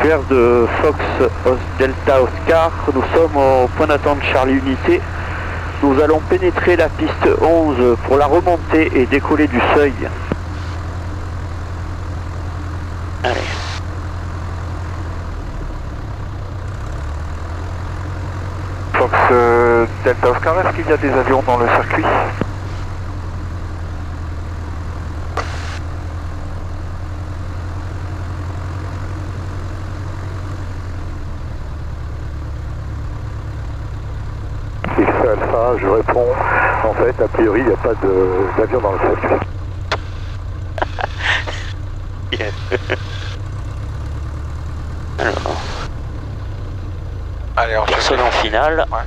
sanctuaire de Fox Delta Oscar, nous sommes au point d'attente Charlie Unité. Nous allons pénétrer la piste 11 pour la remonter et décoller du seuil. Allez. Fox Delta Oscar, est-ce qu'il y a des avions dans le circuit? X Alpha, je réponds, en fait, a priori, il n'y a pas d'avion dans le circuit. Alors, allez, on personne en finale. Ouais.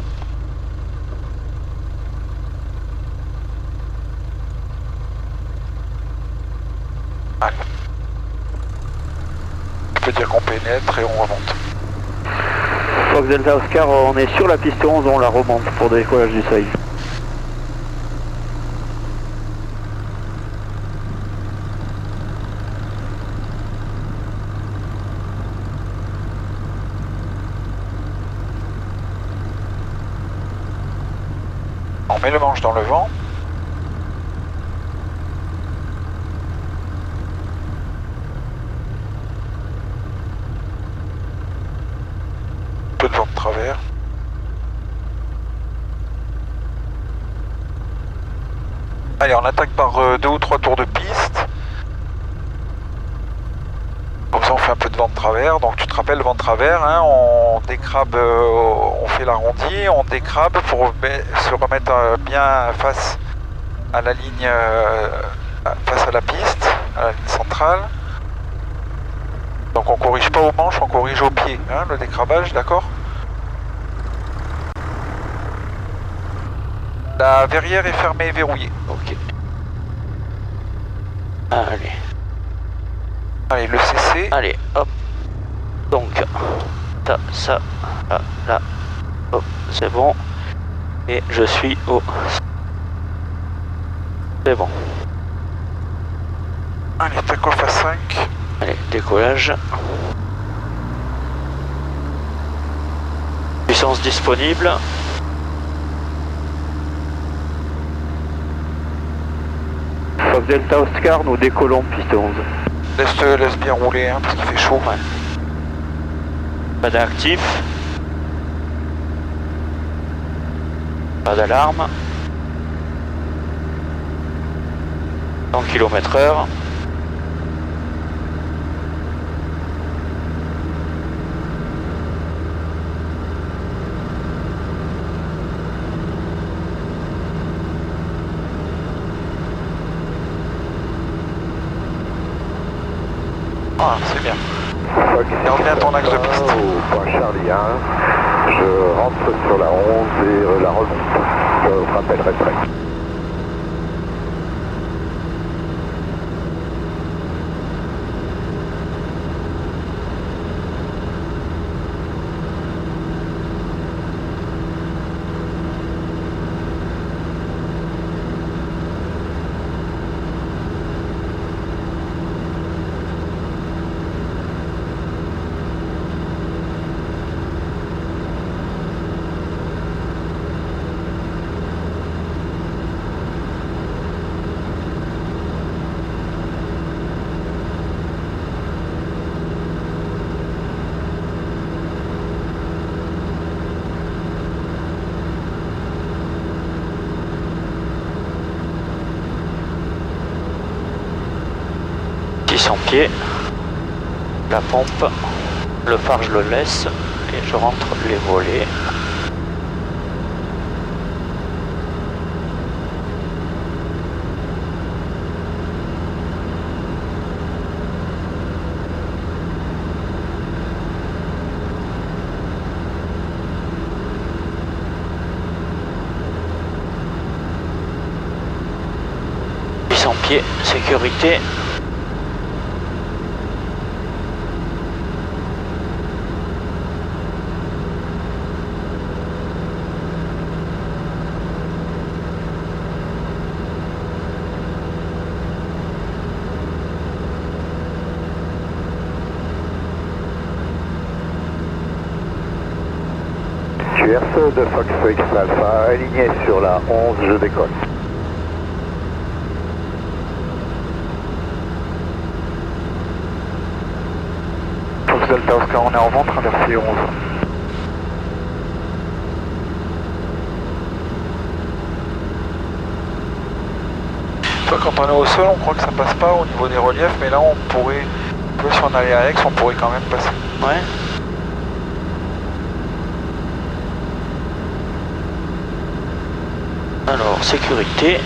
Allez. Je peux dire qu'on pénètre et on remonte. Fox Delta Oscar, on est sur la piste 11, on la remonte pour décollage du seuil. On met le manche dans le vent. Peu de vent de travers. Allez, on attaque par 2 ou 3 tours de piste. Comme ça on fait un peu de vent de travers. Donc tu te rappelles, vent de travers, hein, on décrabe, on fait l'arrondi, on décrabe pour se remettre bien face à la ligne, face à la piste, à la ligne centrale. Donc on corrige pas au manche, on corrige au pied, hein, le décrabage, d'accord? La verrière est fermée et verrouillée. Ok. Allez. Allez, le CC. Allez, hop. Donc, ça, là, hop, c'est bon. Et je suis au... C'est bon. Allez, take-off à 5. Allez, décollage. Puissance disponible. Fox Delta Oscar, nous décollons piste 11. Laisse bien rouler, hein, parce qu'il fait chaud. Ouais. Pas d'actif. Pas d'alarme. 100 km/h. Ah, c'est bien. Et reviens à ton axe de piste. Au point Charlie 1, je rentre sur la 11 et la remonte. Je vous rappellerai près. En pied, la pompe, le phare je le laisse et je rentre les volets. En pied, sécurité. QRS de Fox X Alpha, aligné sur la 11, je décolle. Fox Delta Oscar, on est en vent, traversée 11. Toi, quand on est au sol, on croit que ça passe pas au niveau des reliefs, mais là on pourrait, si on allait à Aix, on pourrait quand même passer. Ouais. Alors, sécurité.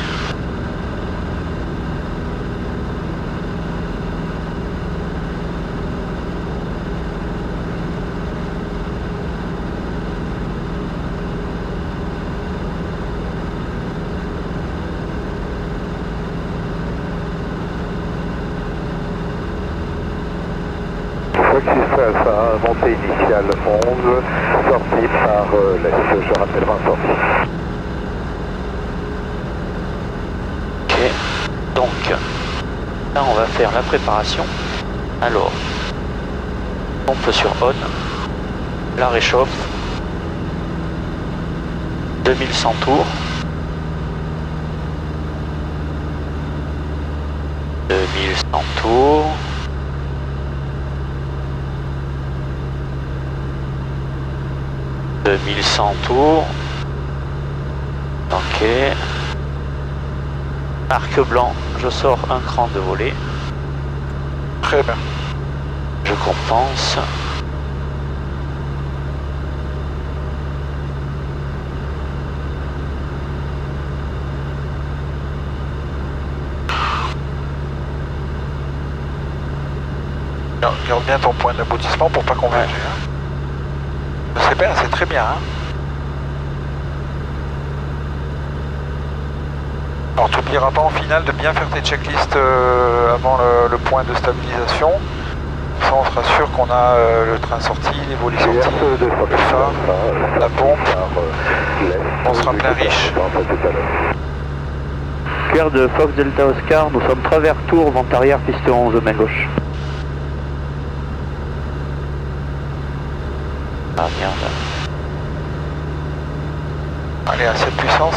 Fox X Alpha, montée initiale 11, sortie par l'Est, je rappelle 20 sorties. Ok. Donc, là on va faire la préparation. Alors, pompe sur on. La réchauffe. 2100 tours. 2100 tours. 2100 tours. Ok. Arc blanc, je sors un cran de volée. Très bien. Je compense. Garde bien ton point d'aboutissement pour pas converger. Hein. C'est bien, c'est très bien. Hein. Alors tu n'oublieras pas en finale de bien faire tes checklists avant le point de stabilisation. Ça on sera sûr qu'on a le train sorti, les volets sortis, le phare, la pompe. On sera plein riche. Cœur de Fox Delta Oscar, nous sommes travers tour, vent arrière, piste 11, main gauche. Ah merde. Allez, à cette puissance.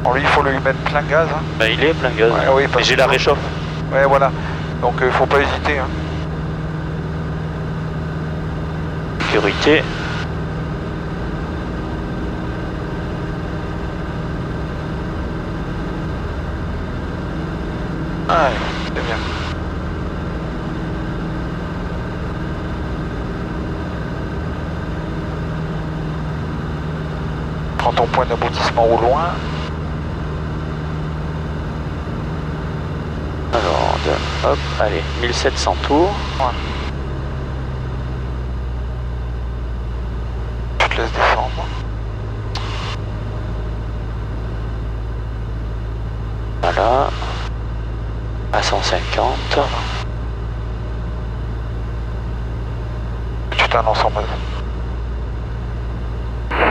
Bon, lui, il faut lui mettre plein gaz. Hein. Bah, il est plein gaz. Ouais, oui, mais j'ai la réchauffe. Ouais, voilà. Donc, il faut pas hésiter. Hein. Sécurité. Allez, c'est bien. Prends ton point d'aboutissement au loin. Alors, hop, allez, 1700 tours. Ouais. Tu te laisses descendre. Voilà. À 150. Tu t'annonces en base.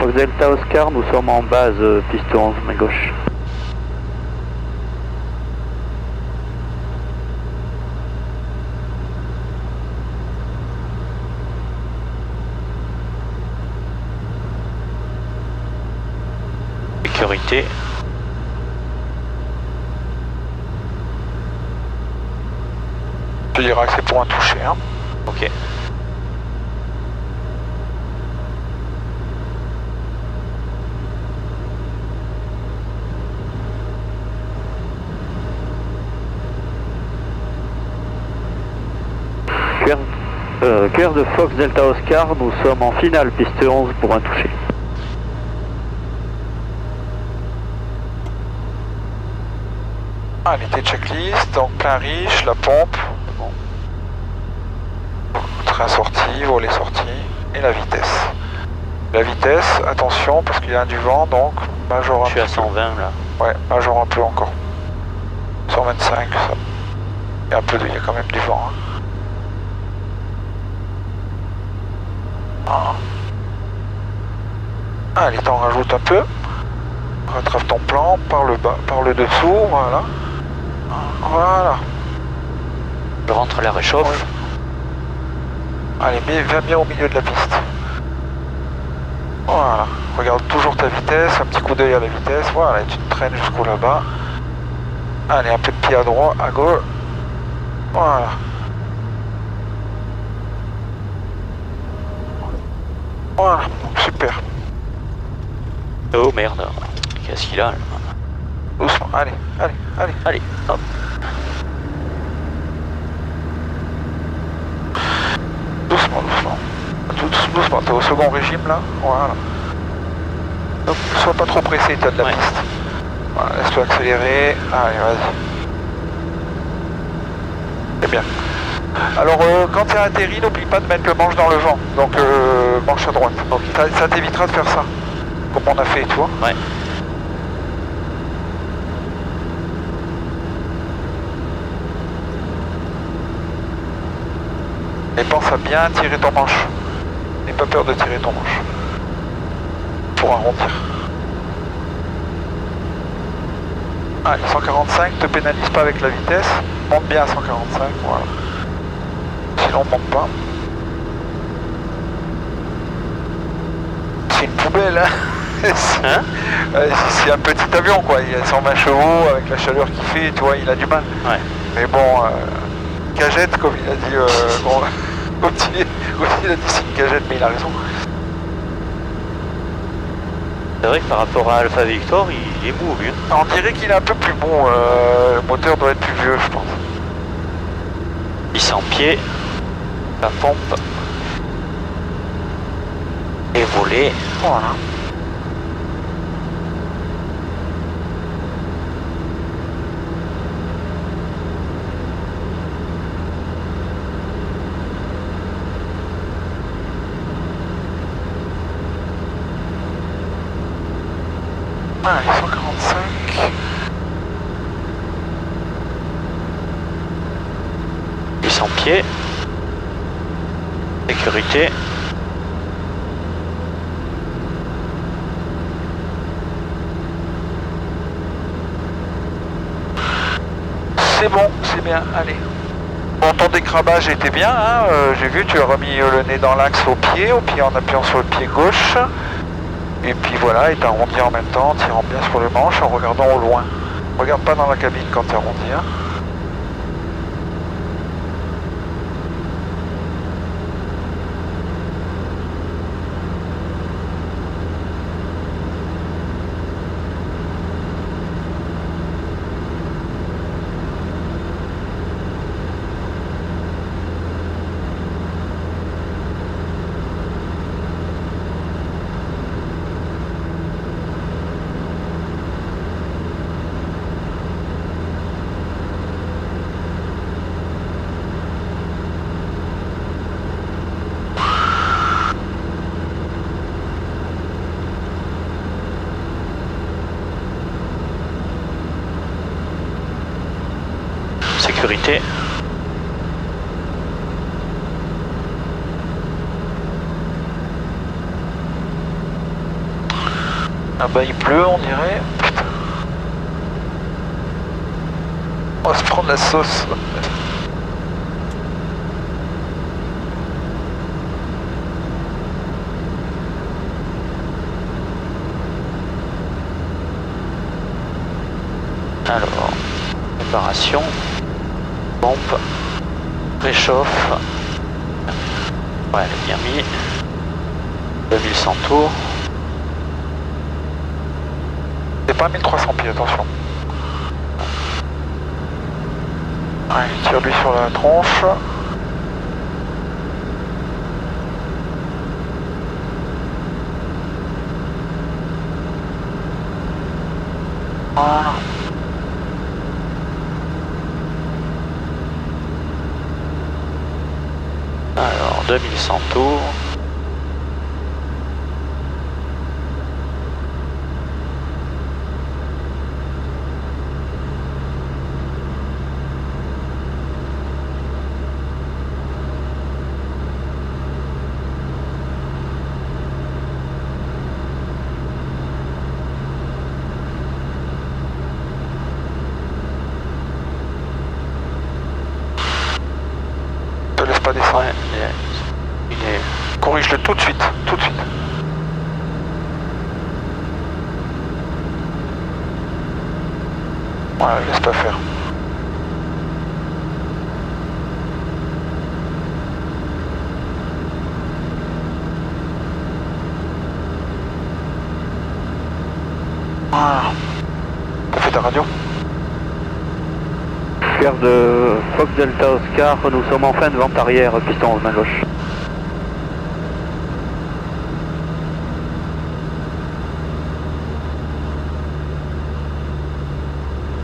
Fox Delta Oscar, nous sommes en base, piste 11, main gauche. Sécurité. Tu diras que c'est pour un toucher. Hein. Ok. Cœur de Fox Delta Oscar, nous sommes en finale, piste 11 pour un toucher. Allez, tes checklists, donc plein riche, la pompe. Bon. Train sorti, volet sorti et la vitesse. La vitesse, attention parce qu'il y a du vent, donc major un peu. Je suis à 120 là. Ouais, major un peu encore. 125, ça. Il y a il y a quand même du vent. Hein. Allez, t'en rajoutes un peu. Rattrape ton plan par le bas, par le dessous, voilà. Voilà. Je rentre la réchauffe. Oui. Allez, va bien au milieu de la piste. Voilà. Regarde toujours ta vitesse, un petit coup d'œil à la vitesse. Voilà, et tu te traînes jusqu'au là-bas. Allez, un peu de pied à droite, à gauche. Voilà. Voilà, super. Oh merde. Qu'est-ce qu'il a là? Doucement, allez. Allez, hop. Doucement. Doucement, t'es au second régime là. Voilà. Hop, sois pas trop pressé, t'as de la piste. Voilà, laisse-toi accélérer. Allez, vas-y. C'est bien. Alors, quand tu as atterri, n'oublie pas de mettre le manche dans le vent. Donc, manche à droite. Okay. Ça t'évitera de faire ça. Comme on a fait, tu vois. Ouais. Et pense à bien tirer ton manche. N'aie pas peur de tirer ton manche. Pour arrondir. Allez, 145, te pénalise pas avec la vitesse. Monte bien à 145, voilà. Sinon, on monte pas. C'est une poubelle, hein. C'est un petit avion, quoi. Il a 120 chevaux avec la chaleur qu'il fait, tu vois, il a du mal. Ouais. Mais bon, cagette, comme il a dit, bon, comme il a dit, c'est une cagette, mais il a raison. C'est vrai que par rapport à Alpha Victor, il est mou, lui. On dirait qu'il est un peu plus bon, le moteur doit être plus vieux, je pense. 800 pieds, la pompe est volée. Voilà. Allez, 145. 800 pieds. Sécurité. C'est bon, c'est bien, allez. Bon, ton décrabage était bien, hein, j'ai vu, tu as remis le nez dans l'axe au pied en appuyant sur le pied gauche. Et puis voilà, et t'arrondis en même temps, tirant bien sur le manche en regardant au loin. Regarde pas dans la cabine quand t'arrondis, hein. Sécurité. Ah bah il pleut on dirait. Putain. On va se prendre la sauce. Alors, préparation. Pompe, réchauffe, ouais, elle est bien mis, 2100 tours. C'est pas 1300 pieds, attention. Allez, tire-lui sur la tronche. Voilà. Alors, 2100 tours. Voilà. Ouais, il est... Corrige-le tout de suite, tout de suite. Voilà, laisse pas faire. Voilà. T'as fait ta radio? Garde Fox Delta Oscar, nous sommes en fin de vente arrière, piston 11 main gauche.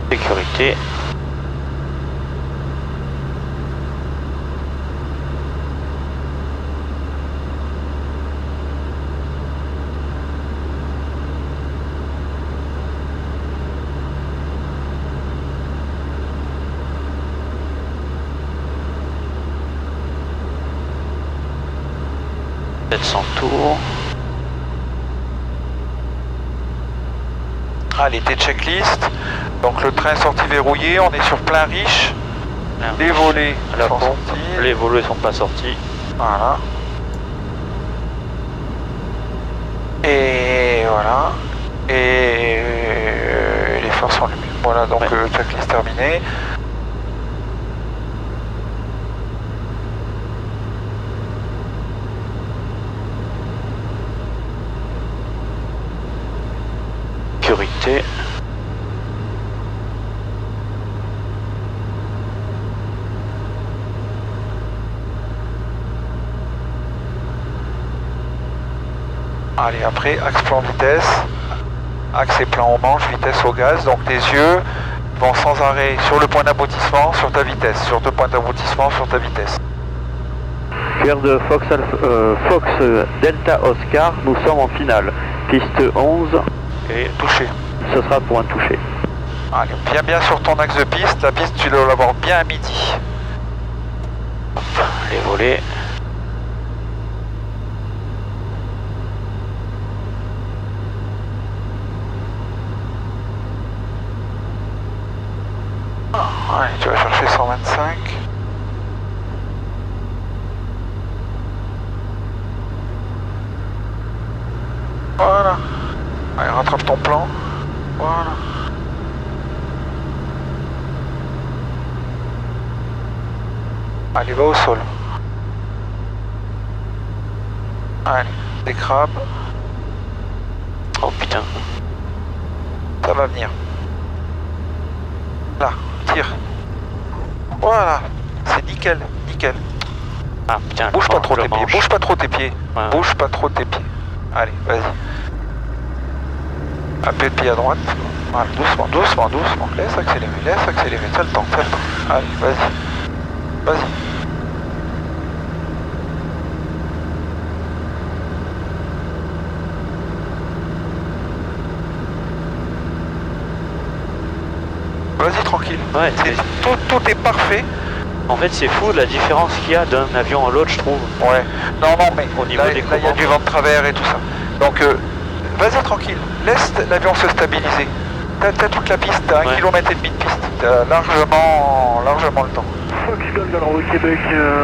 Sécurité. Tours. Allez, tes checklists. Donc le train sorti verrouillé, on est sur plein riche. Les volets À la sont pompe. sortis. Les volets sont pas sortis. Voilà. Et voilà. Et les phares sont allumés. Voilà, donc Ouais. checklist terminée. Sécurité. Allez, après, axe plan vitesse. Axe et plan au manche, vitesse au gaz. Donc tes yeux vont sans arrêt sur le point d'aboutissement, sur ta vitesse. Sur deux points d'aboutissement, sur ta vitesse. Garde Fox, Fox Delta Oscar, nous sommes en finale. Piste 11, Et toucher. ce sera pour un toucher. Allez, bien sur ton axe de piste. La piste, tu dois l'avoir bien à midi. Les volets. Allez, tu vas chercher 125. Voilà. Allez, rattrape ton plan. Voilà. Allez, va au sol. Allez, des crabes. Oh putain. Ça va venir. Là, tire. Voilà. C'est nickel, nickel. Ah putain. Bouge pas trop le tes pieds, manche. bouge pas trop tes pieds. Ouais. Bouge pas trop tes pieds. Allez, vas-y. Un peu de pied à droite. Voilà, doucement, doucement, doucement. Laisse accélérer, t'as le temps, t'as le temps. Allez, vas-y. Vas-y. Vas-y, tranquille. Ouais, Tout est parfait. en fait c'est fou la différence qu'il y a d'un avion à l'autre, je trouve. Ouais. Non, mais Au niveau là, des il y a commandes. du vent de travers et tout ça. Donc, vas-y tranquille. Laisse l'avion se stabiliser. T'as toute la piste, t'as 1,5 km de piste. T'as largement le temps. Fox Golf dans le Québec,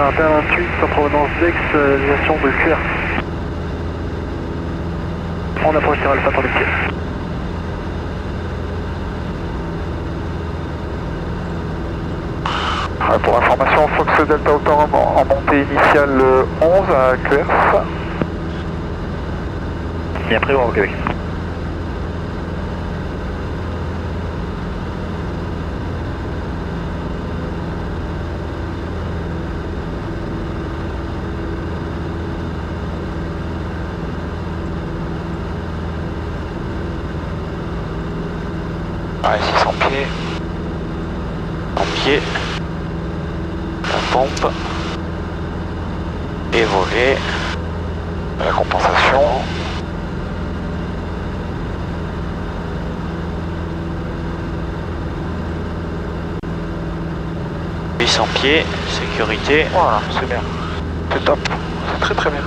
appel 28 en provenance d'Aix, direction de Cuers. On approche sur Alpha pour les pieds. Pour information, Fox Delta Autant en montée initiale 11 à Cuers. Bien pris, au Québec. Allez, 600 pieds. En pied. La pompe. Et volet. La compensation. Puis 100 pieds. Sécurité. Voilà, c'est bien. C'est top. C'est très très bien.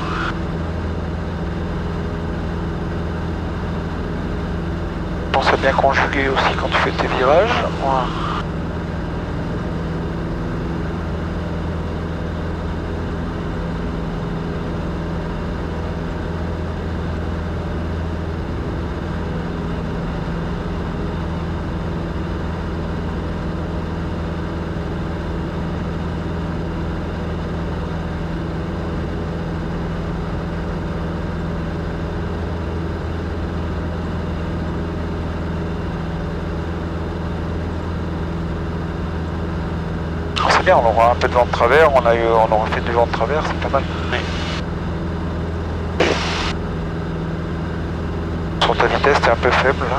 Pense à bien conjuguer aussi quand tu fais tes virages. Voilà. c'est bien, on aura un peu de vent de travers, on aura fait du vent de travers, c'est pas mal. Oui. Sur ta vitesse, t'es un peu faible là.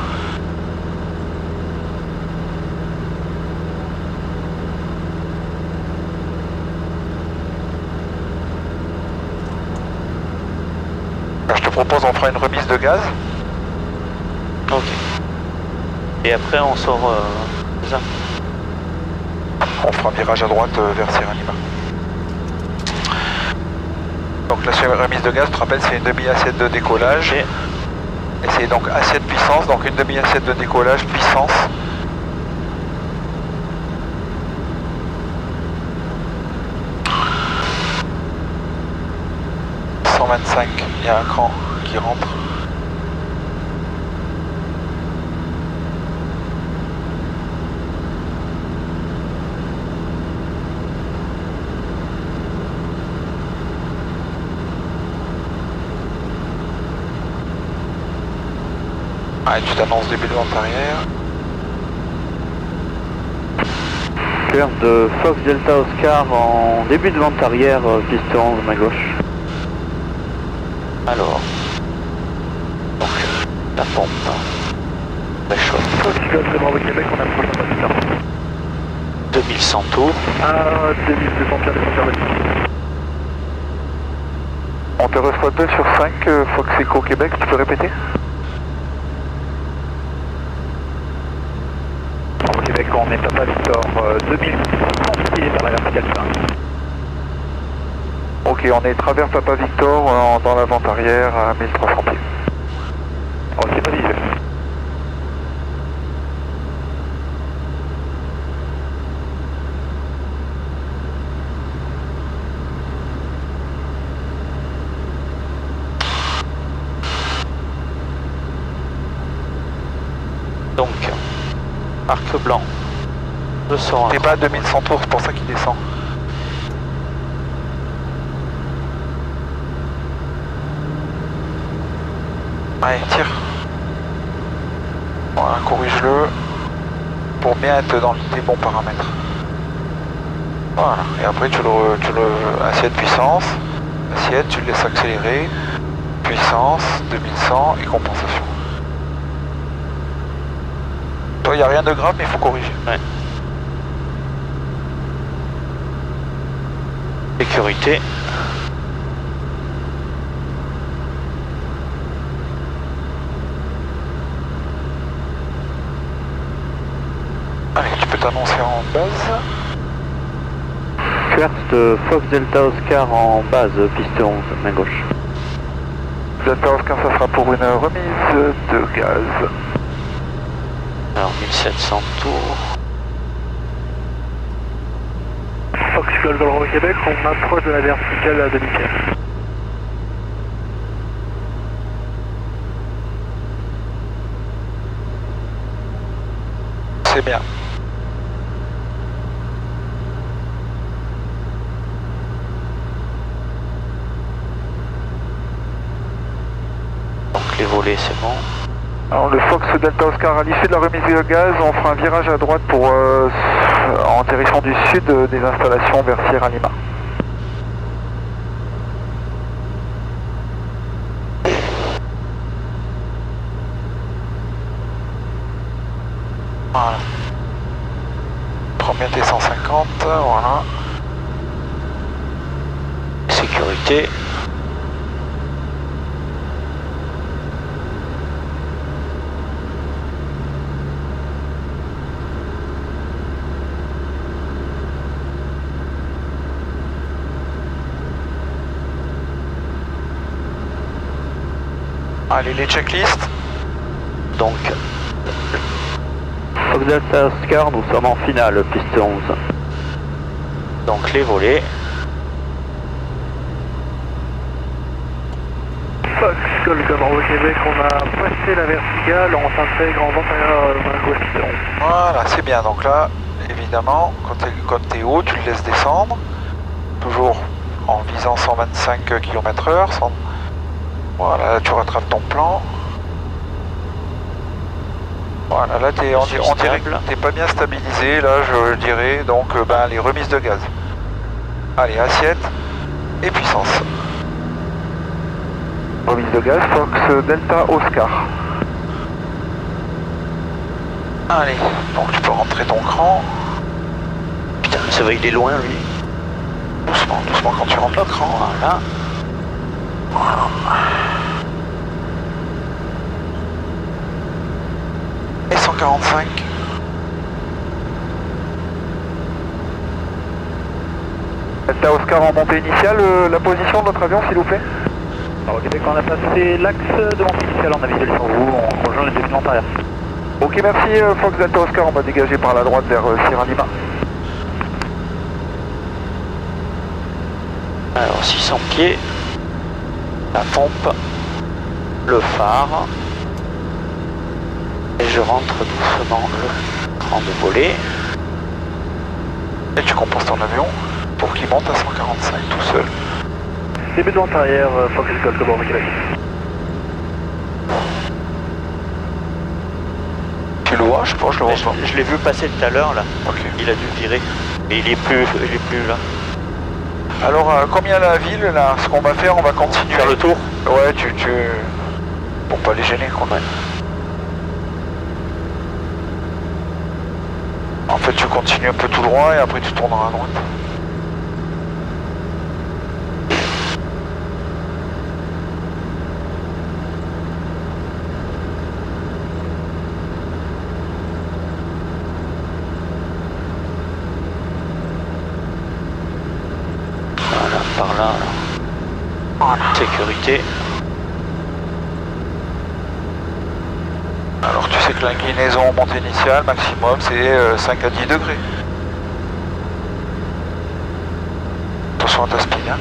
Alors, je te propose, on fera une remise de gaz. Ok. Et après on sort ça. On fera un virage à droite vers Sierra Lima. Donc la remise de gaz, tu te rappelles, c'est une demi-assiette de décollage. Et Et c'est donc assiette puissance, donc une demi-assiette de décollage puissance. « 125, il y a un cran qui rentre. Ah, et tu t'annonces début de vente arrière. Clear de Fox Delta Oscar en début de vente arrière, piste 11, main gauche. alors. Donc la pompe. La chauffe. Fox Golf de Bravo Québec, on approche un peu plus tard. 2100 tours. À 2200 pieds de conservation. On te reçoit 2 sur 5, Fox Eco Québec, tu peux répéter? Bravo Québec, on est Papa Victor, 2100 pieds par la verticale 5. Ok, on est travers Papa Victor dans la vente arrière à 1300 pieds. Ok, vas-y. Donc arc blanc. 200. T'es pas à 2100 tours, c'est pour ça qu'il descend. Allez, tire. Voilà, corrige-le pour bien être dans les bons paramètres. Voilà, et après tu le assiette puissance, assiette, tu le laisses accélérer, puissance, 2100 et compensation. Toi, il n'y a rien de grave, mais il faut corriger. Ouais. Sécurité. Allez, tu peux t'annoncer en base. Clear de Fox Delta Oscar en base, piste 11, main gauche. Delta Oscar, ça sera pour une remise de gaz. Alors 1700 tours. Fox Golf dans le Bravo Québec, on approche de la verticale à demi-pied. C'est bien. Donc les volets c'est bon. Alors le Fox Delta Oscar, à l'issue de la remise de gaz, on fera un virage à droite pour en direction du sud des installations vers Sierra Lima. Voilà. Prends bien tes 150, voilà. Sécurité. Allez, les checklists. Donc Fox Delta Oscar, nous sommes en finale, piste 11. les volets. Fox Golf de Bravo Québec, on a passé la verticale, on s'intègre en vente arrière main gauche piste 11. Voilà, c'est bien. Donc là, évidemment, quand t'es haut, tu le laisses descendre. Toujours en visant 125 km/h. Voilà, là, tu rattrapes ton plan. Voilà, là on dirait que t'es pas bien stabilisé, là je dirais, donc les remises de gaz. Allez, assiette et puissance. Remise de gaz, Fox Delta Oscar. Allez, donc tu peux rentrer ton cran. Putain, mais ça va, il est loin lui. Doucement, doucement quand tu rentres le cran. Voilà. Et 145. Delta Oscar en montée initiale, la position de notre avion s'il vous plaît. Alors, au Québec, on a passé l'axe de montée initiale, on a visé sur vous, on rejoint les dominantes arrière. Ok, merci Fox Delta Oscar, on va dégager par la droite vers Sierra Lima. Alors 600 pieds, la pompe, le phare, et je rentre doucement le cran de volée. Et tu composes ton avion pour qu'il monte à 145 tout seul. Début de vente arrière, Fox Golf de bord de Québec. Tu le vois? Je pense que je le vois pas. Je l'ai vu passer tout à l'heure là. Ok. Il a dû virer. Mais il est plus là. Alors combien la ville là? Ce qu'on va faire, on va continuer. Faire le tour? Ouais, tu... Pour pas les gêner quoi. Ouais. En fait tu continues un peu tout droit et après tu tourneras à droite. Voilà, par là. Voilà. Sécurité. Alors tu sais que l'inclinaison en montée initiale maximum c'est 5 à 10 degrés. Attention à ta spin hein.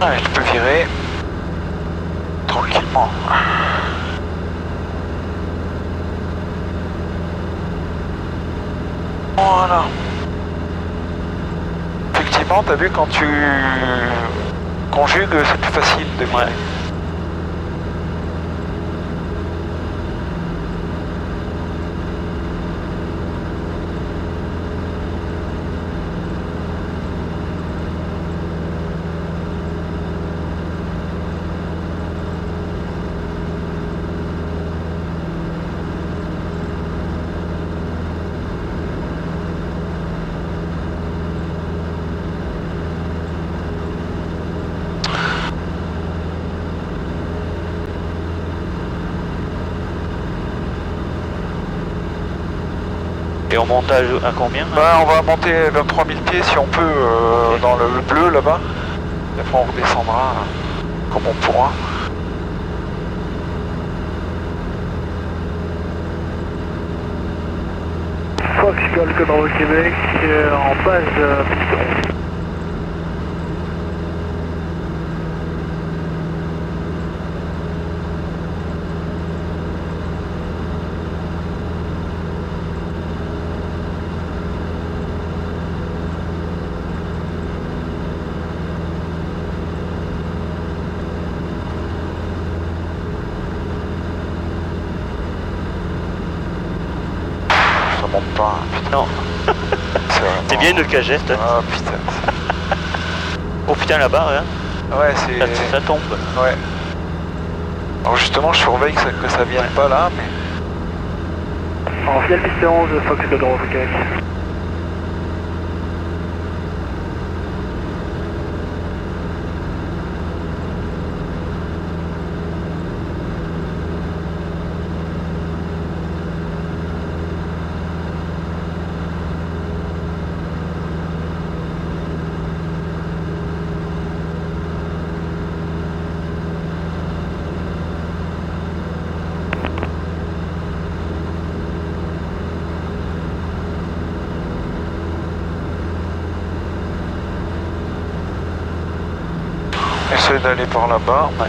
Allez, tu peux virer tranquillement. Voilà. Effectivement, t'as vu quand tu conjugues, c'est plus facile de virer. Ouais. Et on monte à combien hein? Bah, on va monter 23 000 pieds si on peut dans le bleu là-bas. Et après on redescendra comme on pourra. Fox Golf de bord de Québec, en base piston. Ça monte pas. Putain. Non. C'est bien une cagette. Ah putain. Oh putain là-bas, hein. Ouais, c'est... Ça tombe. Ouais. Alors justement, je surveille que ça vienne pas là, mais... En fiel piste 11, Fox Golf de bord de Québec. Essaye d'aller par là-bas. Ouais.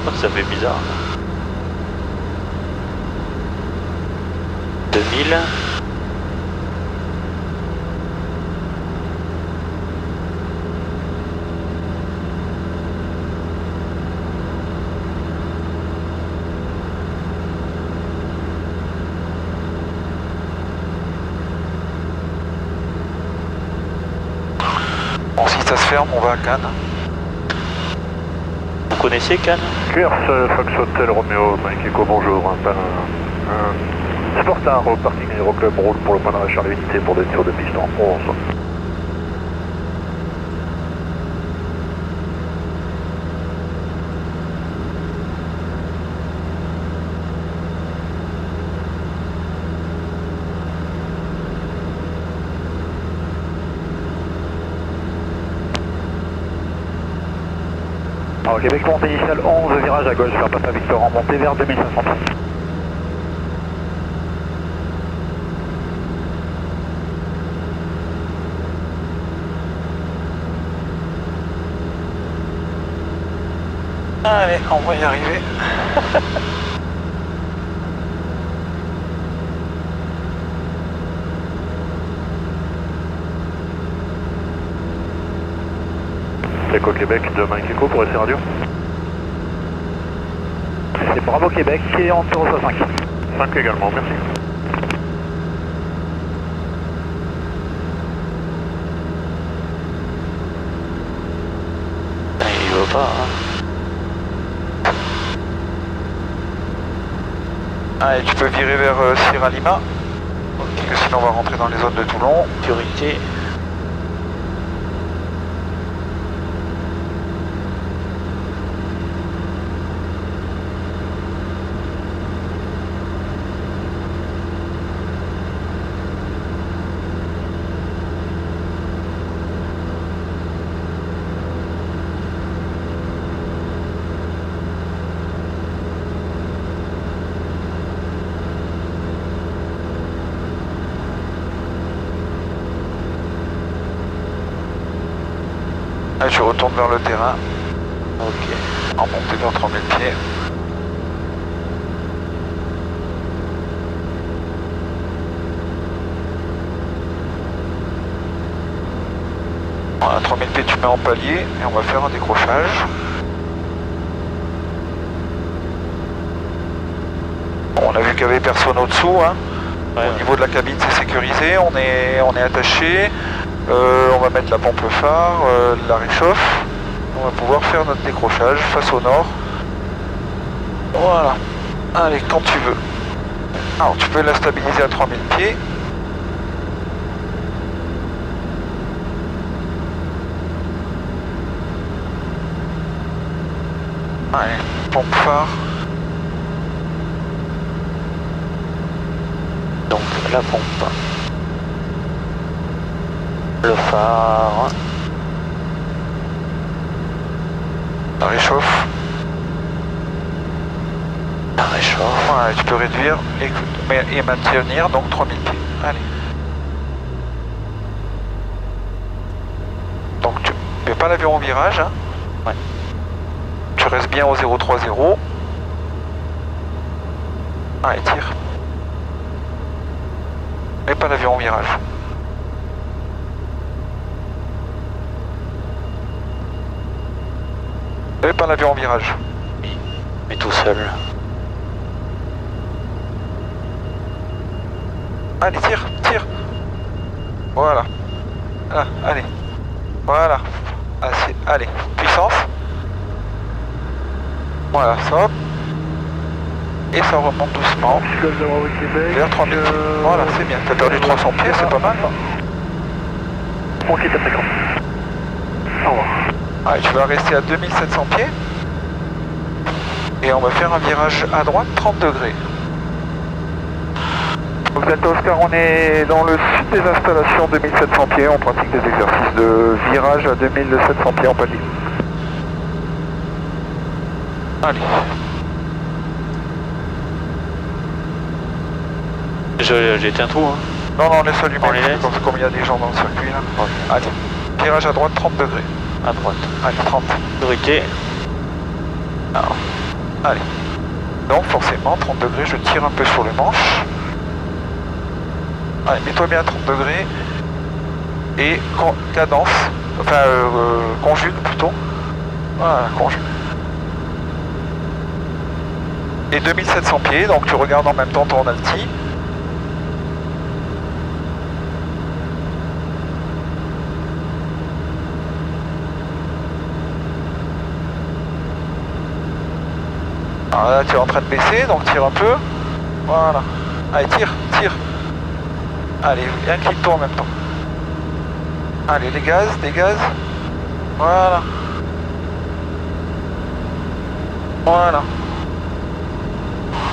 contre, ça fait bizarre. 2000. Bon, si ça se ferme, on va à Cannes. Vous connaissez Cannes? QRS, Fox Hotel Romeo, Mike Echo, bonjour. Sportard au parking Aéroclub roule pour le point d'arrêt Charlie Unité pour d'être sur 2 pistes en 11. Alors Québec, montée initiale 11, virage à gauche vers Papa Victor en montée vers 2500 pieds. Allez, on va y arriver. Echo Québec de Mike Echo pour SC Radio. C'est Bravo Québec et en 065. 5 également, merci. Il veut pas, hein. Allez, tu peux virer vers Sierra Lima. Parce que sinon on va rentrer dans les zones de Toulon. Sécurité. Allez, je retourne vers le terrain. Ok. En montée vers 3000 pieds. Voilà, 3000 pieds tu mets en palier et on va faire un décrochage. Bon, on a vu qu'il y avait personne au-dessous, hein. Ouais. Au niveau de la cabine c'est sécurisé, on est attaché. On va mettre la pompe phare, la réchauffe. On va pouvoir faire notre décrochage face au nord. Voilà. Allez, quand tu veux. Alors tu peux la stabiliser à 3000 pieds. Allez, pompe phare. Donc la pompe. Le phare. La réchauffe. La réchauffe. Voilà, tu peux réduire et maintenir donc 3000 pieds. Allez. Donc tu mets pas l'avion au virage. Hein. Ouais. Tu restes bien au 030. Allez, tire. Mets pas l'avion au virage. Mets pas l'avion en virage. Mais tout seul. Allez, tire, tire. Voilà. Ah, allez. Voilà. Allez, puissance. Voilà, ça. Et ça remonte doucement. Vers 3000 pieds. Voilà, c'est bien. T'as perdu 300 pieds, c'est pas mal. On quitte la fréquence. Au revoir. Allez, tu vas rester à 2700 pieds. Et on va faire un virage à droite 30 degrés. Donc Delta Oscar, on est dans le sud des installations 2700 pieds. On pratique des exercices de virage à 2700 pieds en palier. Allez. J'éteins tout, hein. Non, non, laisse allumer. On les laisse. Comme il y a des gens dans le circuit là. Ok. Allez. Virage à droite 30 degrés. À droite. Allez, 30. Sécurité. Alors, Allez. Donc forcément, 30 degrés, je tire un peu sur le manche. Allez, mets-toi bien à 30 degrés. Et cadence, enfin conjugue plutôt. Voilà, conjugue. Et 2700 pieds, donc tu regardes en même temps ton alti. Alors là tu es en train de baisser, donc tire un peu. Voilà. Allez, tire. Allez, incline-toi en même temps. Allez, les gaz. Voilà.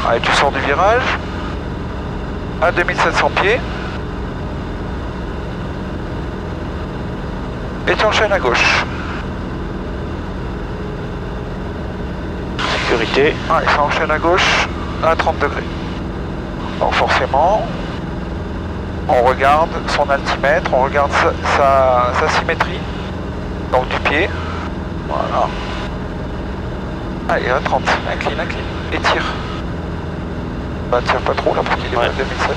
Allez, tu sors du virage. À 2700 pieds. Et tu enchaînes à gauche. Sécurité. Allez, ça enchaîne à gauche à 30 degrés. Donc forcément, on regarde son altimètre, on regarde sa symétrie, donc du pied. Voilà. Allez, à 30, incline, et tire. Bah tire pas trop là parce qu'il est à 2007.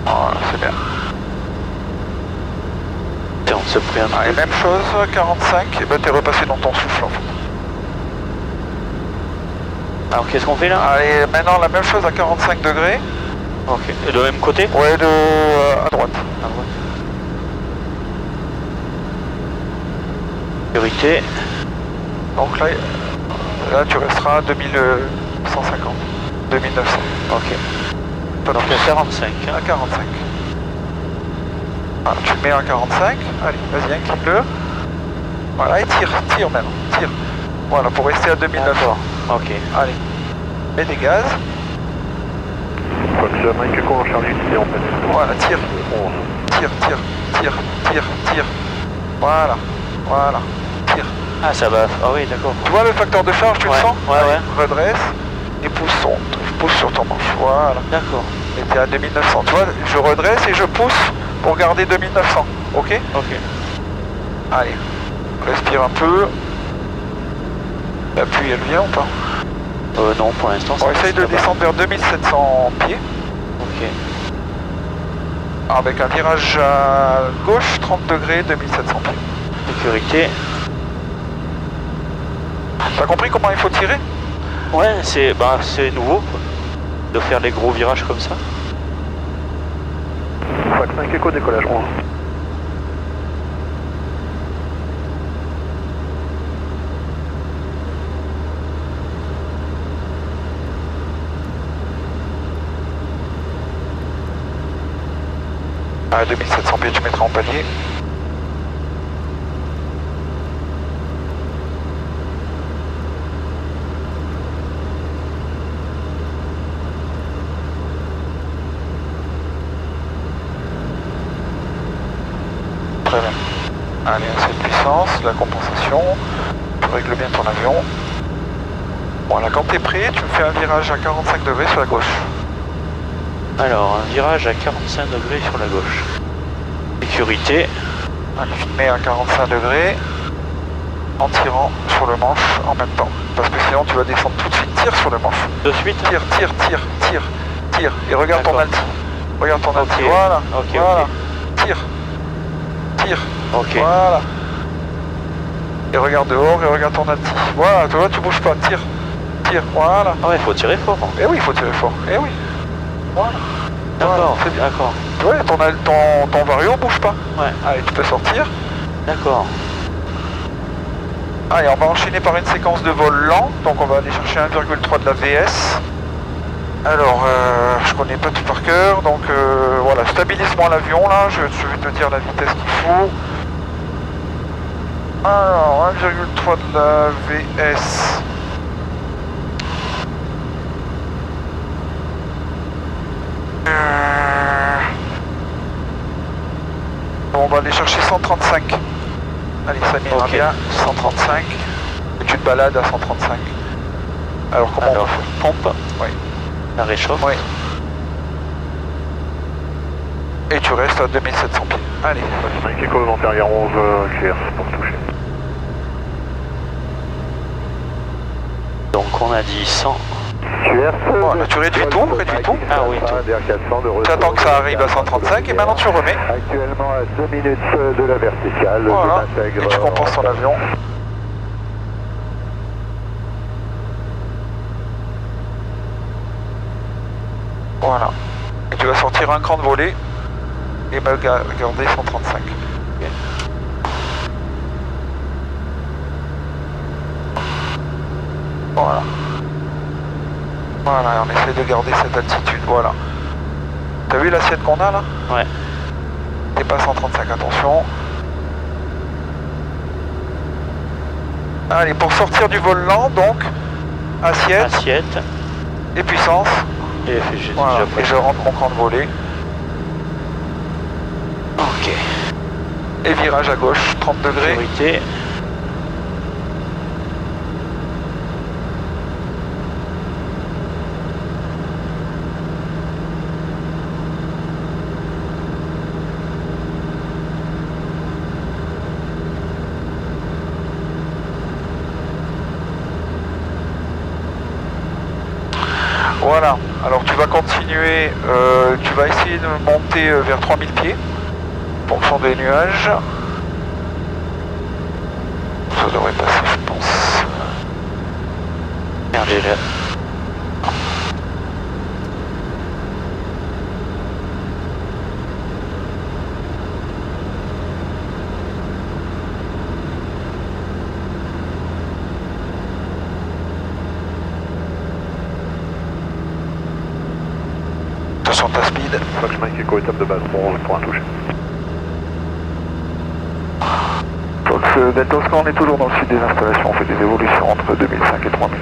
Voilà, c'est bien. On se prie un peu. Allez, même chose, 45, et ben t'es repassé dans ton souffle en fait. Alors qu'est-ce qu'on fait là? Allez, maintenant la même chose à 45 degrés. Ok. Et de même côté? Ouais, à droite. À droite. Sécurité. Donc là tu resteras à 2150, 2900. Ok. Pas Donc plus. à 45. À 45. Voilà, tu le mets à 45. Allez, vas-y, incline-le. Voilà, et tire maintenant. Tire. Voilà, pour rester à 2900. Ok. Allez. Mets des gaz. Fox Mike Echo Charlie Unité en fait. Voilà, tire. Tire. Voilà. Tire. Ah ça va. Ah oui d'accord. Tu vois le facteur de charge, tu le sens? Ouais, Allez, ouais. Redresse et pousse sur ton manche. Voilà. D'accord. Et t'es à 2900. Tu vois, je redresse et je pousse pour garder 2900. Ok? Ok. Allez. Respire un peu. La pluie, elle vient ou pas? Non, pour l'instant On essaye de descendre vers 2700 pieds. Ok. Avec un virage à gauche, 30 degrés, 2700 pieds. Sécurité. T'as compris comment il faut tirer? Ouais, c'est nouveau quoi, de faire les gros virages comme ça. Fox 5 Echo décollage 11. À 2700 pieds, tu mettras en palier. Très bien. Allez, assez de puissance, la compensation. Tu règles bien ton avion. Voilà, quand tu es prêt, tu me fais un virage à 45 degrés sur la gauche. Alors, un virage à 45 degrés sur la gauche. Sécurité. Allez, je te mets à 45 degrés en tirant sur le manche en même temps. Parce que sinon tu vas descendre tout de suite. Tire sur le manche. De suite. Tire. Et regarde ton alti. Regarde ton alti. Ok. Voilà. Ok, Voilà. ok. Tire. Ok. Voilà. Et regarde dehors et regarde ton alti. Voilà, tu vois, tu bouges pas. Tire. Voilà. Ah ouais, faut tirer fort. Eh oui, il faut tirer fort. Eh oui. Voilà. D'accord, Voilà, c'est bien. d'accord. Ouais, ton vario bouge pas. Ouais, Allez, tu peux sortir. d'accord. Allez, on va enchaîner par une séquence de vol lent. Donc on va aller chercher 1,3 de la VS. Alors, je connais pas tout par cœur. Donc voilà, stabilise-moi l'avion là. Je vais te dire la vitesse qu'il faut. Alors, 1,3 de la VS. aller chercher 135. Allez, ça m'ira Ok. bien, 135. Et tu te balades à 135. Alors comment Alors, on fait? pompe. Oui. La réchauffe. Oui. Et tu restes à 2700 pieds. Allez. Mike Echo, vent arrière 11, clear pour toucher. Donc on a dit 100. QRS. Voilà, tu réduis tout, réduis tout. Ah oui, tout. Tu attends que ça arrive à 135 et maintenant tu remets. Actuellement à 2 minutes de la verticale. Voilà. Je m'intègre Et tu compenses ton avion. Voilà. Et tu vas sortir un cran de volée et me garder 135. Ok. Voilà. Voilà, on essaie de garder cette altitude, voilà. T'as vu l'assiette qu'on a là? Ouais. T'es pas 135, attention. Allez, pour sortir du vol lent, donc, assiette Assiette. et puissance. Et j'ai Voilà. déjà Et pris. je rentre mon cran de volée. Ok. Et virage à gauche, 30 degrés. Priorité. Voilà, alors tu vas continuer, tu vas essayer de monter vers 3000 pieds, en fonction des nuages. Ça devrait passer, je pense. Merde, j'ai là. Attention ta speed. Fox Mike Echo, étape de base 11, point touché. Fox Delta Oscar, on est toujours dans le sud des installations, on fait des évolutions entre 2005 et 3000.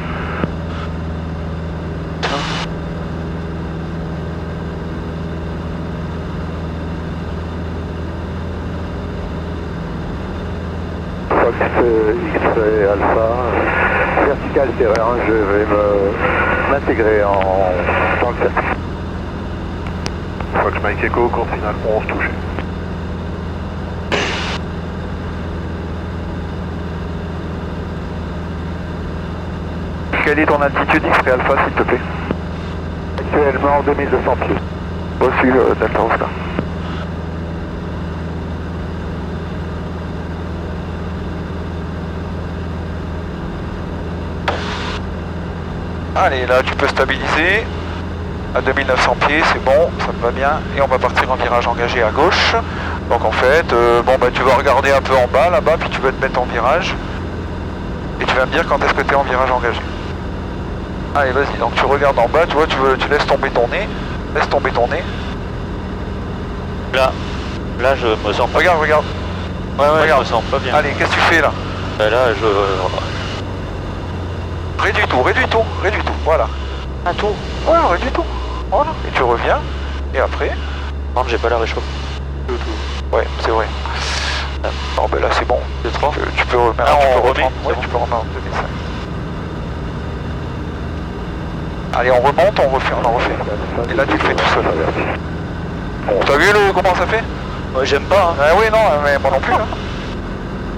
Fox X-ray Alpha, vertical terrain, je vais m'intégrer dans le 7. Fox Mike Echo, course finale 11 touché. Quelle est ton altitude X-ray Alpha, s'il te plaît? Actuellement 2200 pieds. Reçu, Delta Oscar. Allez, là tu peux stabiliser. À 2900 pieds, c'est bon, ça me va bien. Et on va partir en virage engagé à gauche. Donc en fait, bon bah tu vas regarder un peu en bas là-bas, puis tu vas te mettre en virage. Et tu vas me dire quand est-ce que tu es en virage engagé. Allez, vas-y, donc tu regardes en bas, tu vois, tu laisses tomber ton nez. Laisse tomber ton nez. Là, je me sens pas. Regarde, regarde. Ouais, je regarde. me sens pas bien. Allez, qu'est-ce que tu fais là? Là, Réduis tout, réduis tout, réduis tout, voilà. Ah, tout. Ouais, réduis tout. Voilà. Et tu reviens. Et après? Non, j'ai pas la réchauffe. Ouais, c'est vrai. Non, ben là c'est bon. C'est trop. Tu peux remettre. Ah, tu on peux remet, reprendre, ouais, c'est tu peux remettre en 2005. Allez, on remonte, on en refait. Et là tu le fais tout seul. Bon, t'as vu comment ça fait? Ouais, j'aime pas. Hein. Ah oui, non, mais moi non plus. Hein.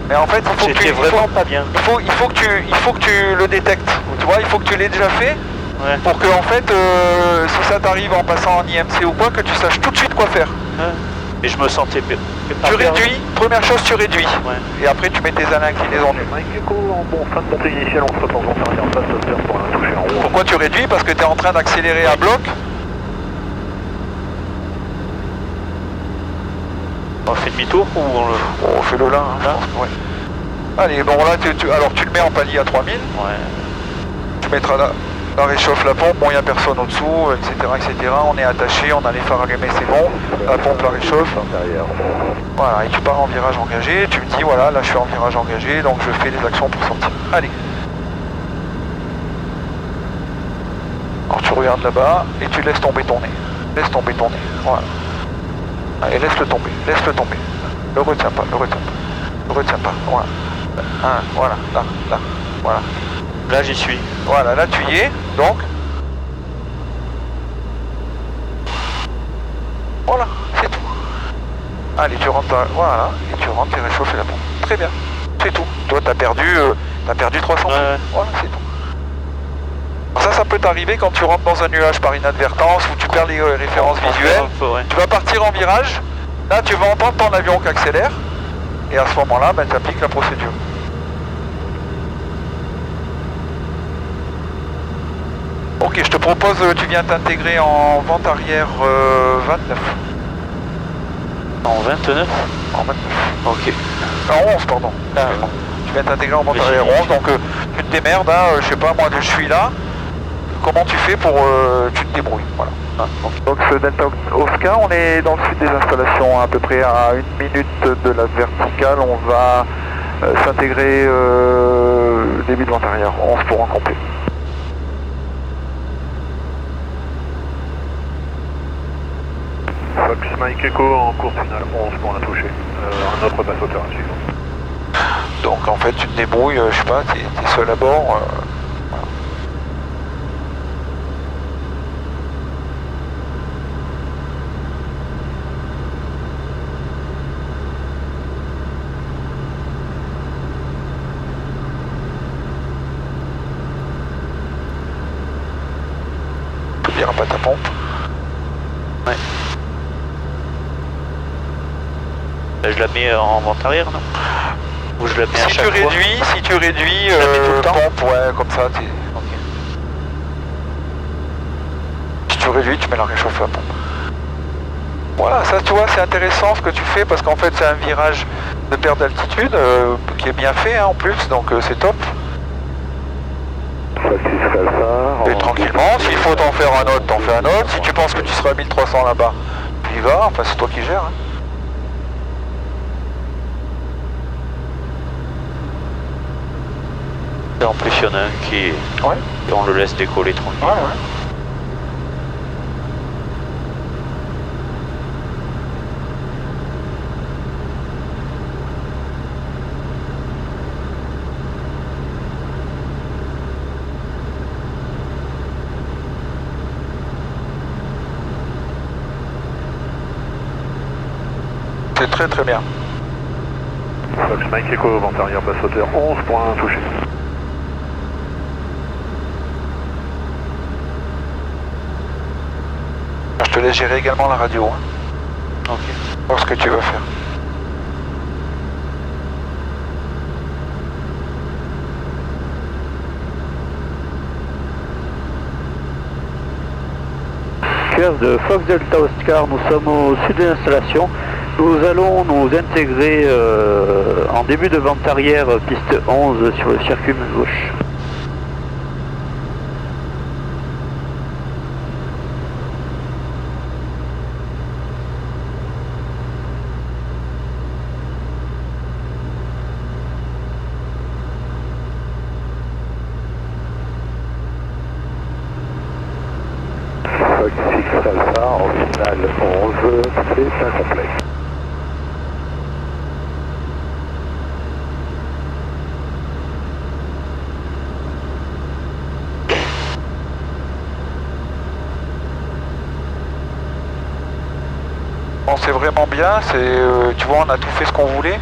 Mais en fait, il faut que J'étais vraiment pas bien. il faut que tu le détectes. Tu vois, il faut que tu l'aies déjà fait. Ouais. Pour que en fait, si ça t'arrive en passant en IMC ou quoi, que tu saches tout de suite quoi faire. Et je me sentais pas Tu bien. réduis, première chose tu réduis. Ouais. Et après tu mets tes années inclinaisons nues. Mike Echo, en bon, fin de montée initiale, on se retrouve en arrière en face, Docteur pour un toucher en haut. Pourquoi tu réduis? Parce que tu es en train d'accélérer à bloc. On fait demi-tour ou on le... On fait le là, hein, je Là. pense, ouais. Allez, bon là, alors tu le mets en palier à 3000. Ouais. Tu mettras la réchauffe la pompe, bon il n'y a personne au-dessous, etc., etc. On est attaché, on a les phares allumés, c'est bon. La pompe la réchauffe. Arrière. Voilà, et tu pars en virage engagé, tu me dis voilà, là je suis en virage engagé, donc je fais les actions pour sortir. Allez. Alors tu regardes là-bas et tu laisses tomber ton nez. Laisse tomber ton nez, voilà. Allez, laisse-le tomber, laisse-le tomber. Le retiens pas, le retiens pas. Le retiens pas, voilà. Voilà, là, voilà. Là, j'y suis. Voilà, là tu y es, donc. Voilà, c'est tout. Allez, tu rentres, voilà, et tu rentres et réchauffer la pompe. Très bien, c'est tout. Toi, t'as perdu 300 Ouais. Voilà, c'est tout. Alors ça peut t'arriver quand tu rentres dans un nuage par inadvertance ou tu perds les références visuelles. Ouais. Tu vas partir en virage, là tu vas entendre ton avion qui accélère, et à ce moment-là, tu appliques la procédure. Ok, je te propose, tu viens t'intégrer en vente arrière 29. En 29. En 29. Ok. En 11, pardon. Bon. Tu viens t'intégrer en vente Mais arrière j'ai- 11, donc tu te démerdes, hein, je sais pas, moi je suis là. Comment tu fais pour... tu te débrouilles, voilà. Ah, ok. Donc ce Delta Oscar, on est dans le sud des installations, à peu près à 1 minute de la verticale. On va s'intégrer début de vente arrière, 11 pour en complet. Fox Mike Echo en course finale 11 pour la toucher. Un autre bateau terrain suivant. Donc en fait tu te débrouilles, je sais pas, t'es seul à bord. Voilà. Tu diras pas ta pompe. Ouais. Je la mets en vente arrière, non? Ou je la mets à Si chaque tu fois? réduis, la mets tout le temps pompe, ouais, comme ça, Ok. si tu réduis, tu mets la réchauffe à pompe. Voilà, ça tu vois, c'est intéressant ce que tu fais parce qu'en fait c'est un virage de perte d'altitude qui est bien fait hein, en plus, donc c'est top. Et tranquillement, s'il faut t'en faire un autre, t'en fais un autre. Si tu penses que tu seras à 1300 là-bas, tu y vas, enfin c'est toi qui gères. Hein. Et en plus, il y en a un qui... Ouais. Et on le laisse décoller tranquille. Ouais, ouais. C'est très très bien. Fox Mike Echo, vente arrière basse hauteur 11 pour un touché. Je te laisse gérer également la radio. Hein. Ok. Voir ce que tu vas faire. De Fox Delta Oscar, nous sommes au sud de l'installation. Nous allons nous intégrer en début de vente arrière, piste 11 sur le circuit main gauche. Fox 6 Alpha en finale 11, c'est incomplet. Bon, c'est vraiment bien, tu vois, on a tout fait ce qu'on voulait.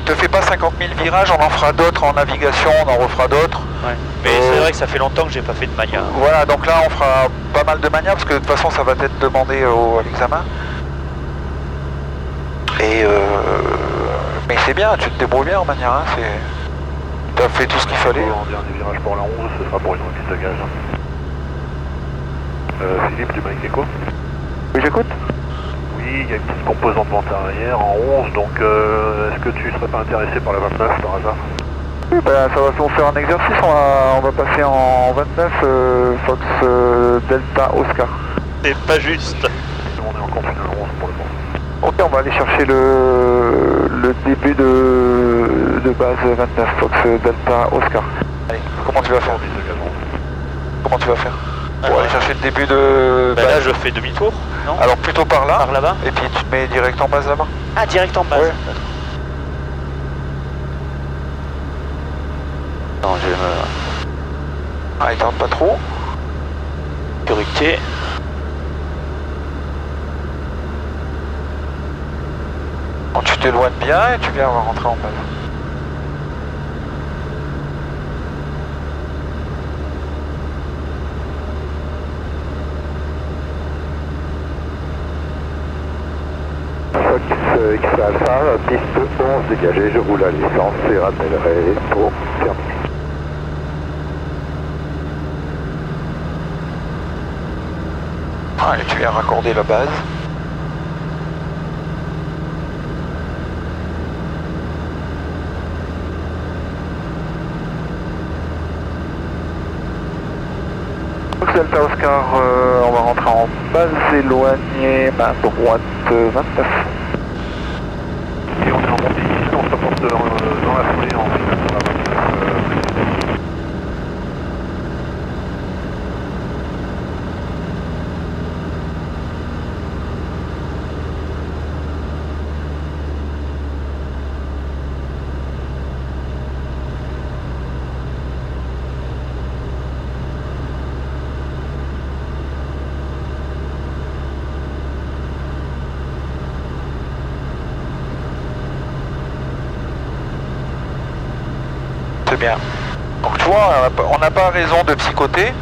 Te fais pas 50 000 virages, on en fera d'autres en navigation, on en refera d'autres. Ouais. Mais c'est vrai que ça fait longtemps que j'ai pas fait de mania. Voilà, donc là on fera pas mal de manières parce que de toute façon ça va être demandé à l'examen. Et mais c'est bien, tu te débrouilles bien en manière, hein, t'as fait tout ce qu'il fallait. En dernier virage pour la 11, ce sera pour une remise de gaz. Philippe du Mike Echo. Oui, j'écoute. Oui, il y a une petite composante vente arrière en 11, donc est-ce que tu serais pas intéressé par la 29 par hasard? Oui, ben, ça va nous faire un exercice, on va passer en 29 Fox Delta Oscar. C'est pas juste. On est en compte finale 11 pour le moment. Ok, on va aller chercher le début de base 29 Fox Delta Oscar. Allez, comment tu vas faire? Remise de gaz 11. Comment tu vas faire? Pour aller chercher le début de... Ben là je fais demi-tour, non? Alors plutôt par là, Par là-bas? et puis tu te mets direct en base là-bas. Ah, direct en base. Ouais. Non, je vais me... Ah, il tente pas trop. Sécurité. Quand tu t'éloignes bien et tu viens rentrer en base. Fox X Alpha, piste 11 dégagée, je roule à l'essence et rappellerai pour terminer. Allez, tu viens raccorder la base. Fox Delta Oscar, on va rentrer en base éloignée, main droite 29. Et on est en montée ici, on se rapporte dans la foulée en finale. C'est bien. Donc tu vois, on n'a pas raison de psychoter.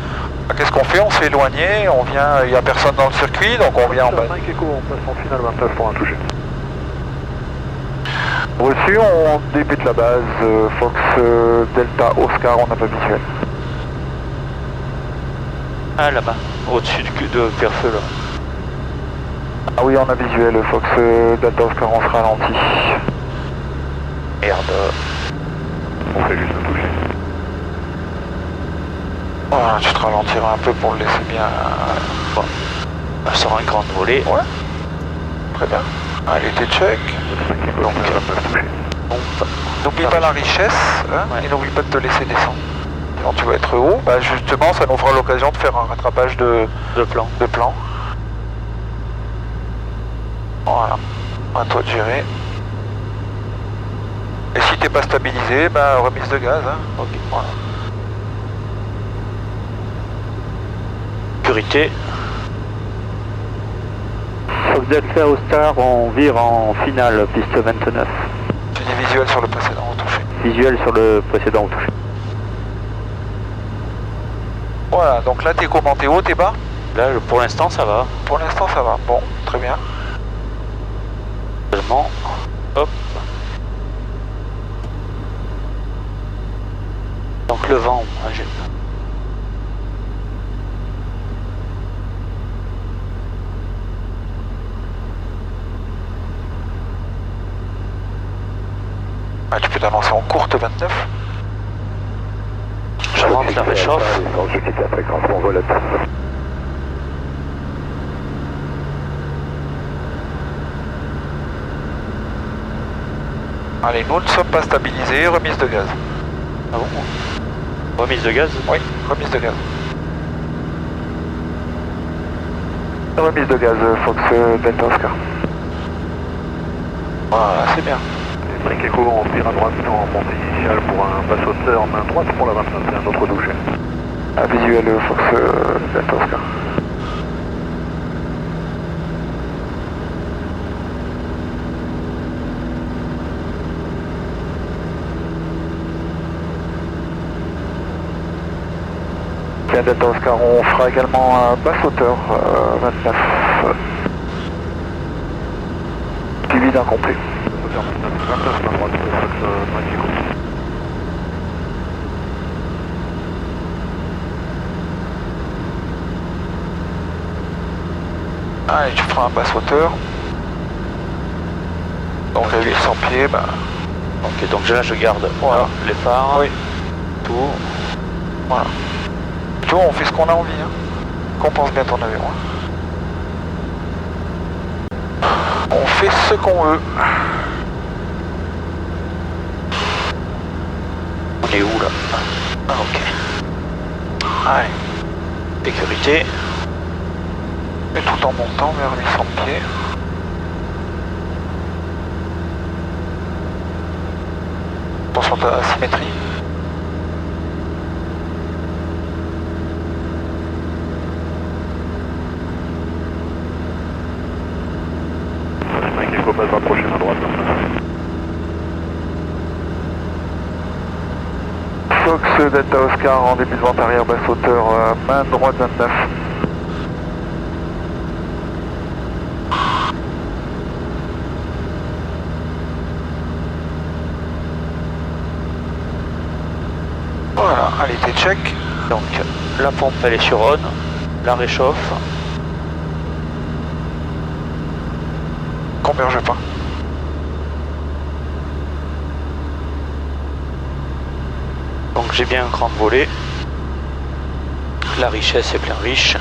Qu'est-ce qu'on fait? On s'est éloigné, on vient, il n'y a personne dans le circuit, donc on vient en base. 5 échos, on passe en finale 29 pour un touché. Reçu, on débute la base, Fox Delta Oscar, on n'a pas visuel. Ah, là-bas, au-dessus de Pierrefeu, là. Ah oui, on a visuel, Fox Delta Oscar, on se ralentit. Merde. On fait juste un touché. Voilà, tu te ralentiras un peu pour le laisser bien. Bon. On sort un grand volet. Ouais. Très bien. Allez, t'es check. 5 échos, donc 29 touchés. N'oublie pas la richesse, hein, Ouais. et n'oublie pas de te laisser descendre. Quand tu vas être haut, bah justement, ça nous fera l'occasion de faire un rattrapage de plan. plan. Voilà. À toi de gérer. Et si t'es pas stabilisé, bah remise de gaz. Hein. Ok. Voilà. Sécurité. Fox Delta Oscar, on vire en finale, piste 29. Tu dis visuel sur le précédent, retouché. Visuel sur le précédent touché. Voilà, donc là t'es comment? T'es haut, t'es bas? Là, pour l'instant, ça va. Pour l'instant ça va. Bon, très bien. Seulement. Hop. Donc le vent, hein, j'ai... Ah, tu peux t'annoncer en courte 29. Je rentre la réchauffe. Je quitte la fréquence, on vole à tout. Allez, nous ne sommes pas stabilisés, remise de gaz. Ah bon? Remise de gaz? Oui, remise de gaz. Remise de gaz, Fox Delta Oscar. Voilà, c'est bien. 5 échos, on vire à droite en montée initiale pour un passe hauteur, main droite pour la 29, c'est un autre touché. Ah, visuel, Fox Delta Oscar. Bien, Delta Oscar, on fera également un basse hauteur 29. Suivi d'un complet. Hauteur 29, main droite pour Fox 5 échos. Allez, tu feras un basse hauteur. Donc à 800 pieds, bah... Ok, donc là, je garde Voilà. les phares. Oui. Tout. Voilà. Tu vois, on fait ce qu'on a envie, hein. Qu'on pense bien ton avion, hein. On fait ce qu'on veut. On est où là? Ah, ok. Allez. Sécurité. Et tout en montant vers 800 pieds. Attention à la symétrie. Mike Echo passe rapprocher main droite. Fox Delta Oscar en début de vente arrière basse hauteur, main droite 29. Voilà, allez, t'es check. Donc la pompe elle est sur on, la réchauffe. Converge pas. Donc j'ai bien un cran de volée. La richesse est plein riche.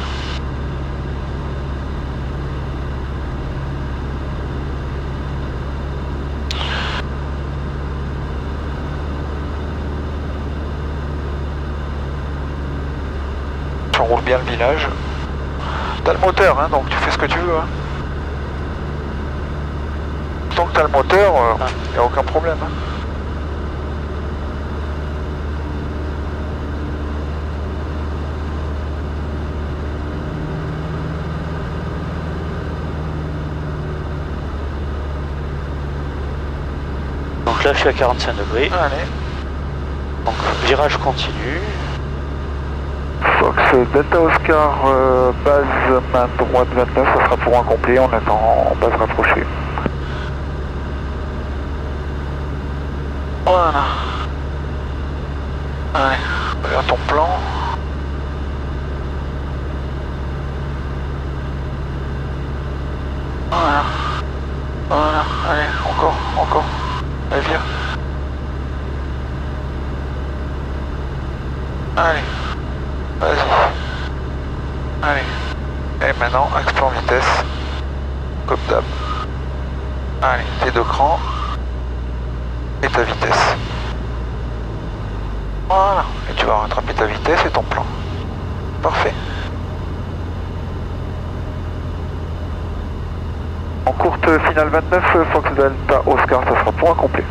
Tu enroules bien le village. T'as le moteur, hein, donc tu fais ce que tu veux. Hein. Tant que t'as le moteur, y a aucun problème. Hein. Donc là je suis à 45 degrés. Allez. Donc virage continu. Fox Delta Oscar, base main droite 29, ça sera pour un complet, on est en base rapprochée. Voilà. Allez, regarde ton plan. Voilà. Voilà, allez, encore. Allez, viens. Allez. Vas-y. Allez. Et maintenant, axe plan vitesse. Comme d'hab. Allez, tes deux crans. Et ta vitesse. Voilà. Et tu vas rattraper ta vitesse et ton plan. Parfait. En courte finale 29, Fox Delta Oscar, ça sera pour un complet.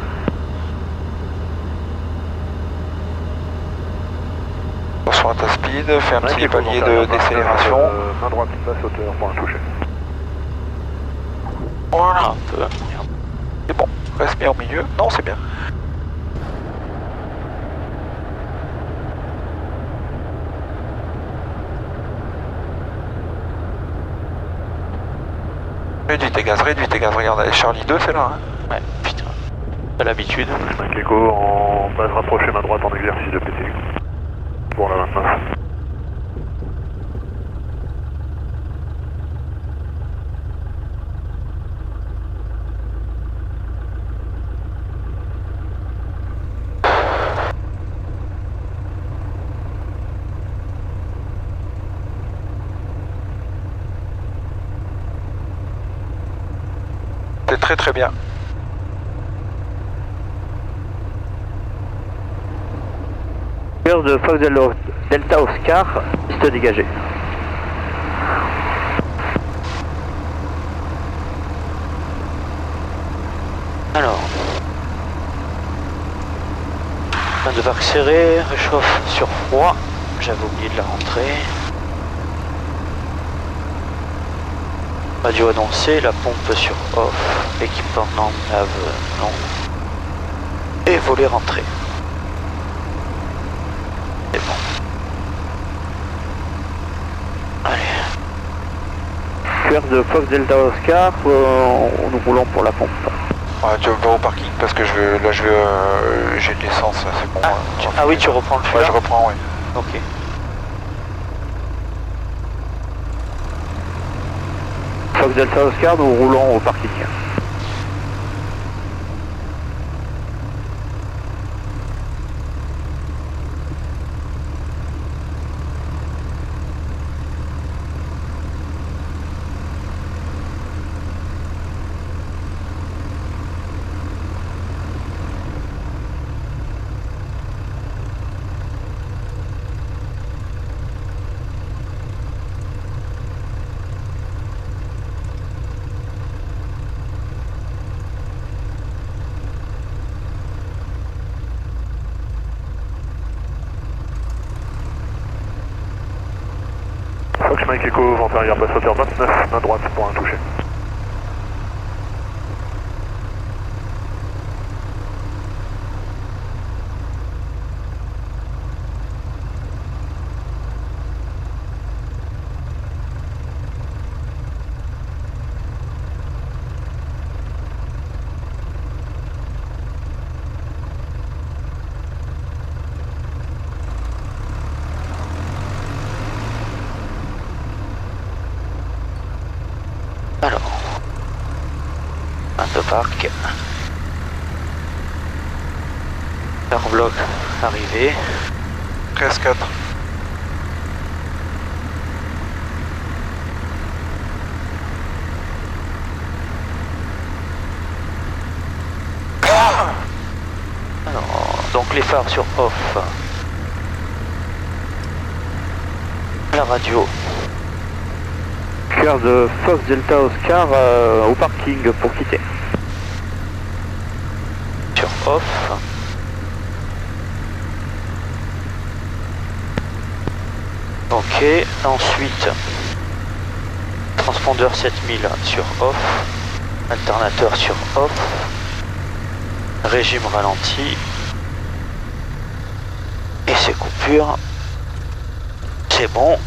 Attention à ta speed, fais un petit palier de décélération. Main droite, basse hauteur pour un toucher. Voilà. Un peu. Merde. C'est bon. Reste bien au milieu. Non, c'est bien. Réduis tes gaz. Regarde, allez, Charlie 2, c'est là. Hein. Ouais, putain. Pas l'habitude. Mike Echo en base rapprochée main droite en exercice de PT. Pour la 29. C'est très très bien. De Fox Delta Oscar, piste dégagée. Alors. Fin de vague serrée, réchauffe sur froid. J'avais oublié de la rentrer. Radio annoncé, la pompe sur off. Équipement nav non. Et volet rentré. C'est bon. Allez. Cœur de Fox Delta Oscar, nous roulons pour la pompe. Ouais, tu vas au parking parce que j'ai de l'essence, c'est bon. Ah oui, tu reprends le Ouais, fil. je reprends, oui. Ok. Fox Delta Oscar, nous roulons au parking. Mike Echo, vent arrière basse hauteur 29, main droite pour un toucher. Alors, un de parc. Bloc arrivé. 13-4. Alors, donc les phares sur off. La radio. Garde Fox Delta Oscar au parking pour quitter. Sur off. Ok, ensuite transpondeur 7000 sur off, alternateur sur off, régime ralenti et ses coupures, c'est bon.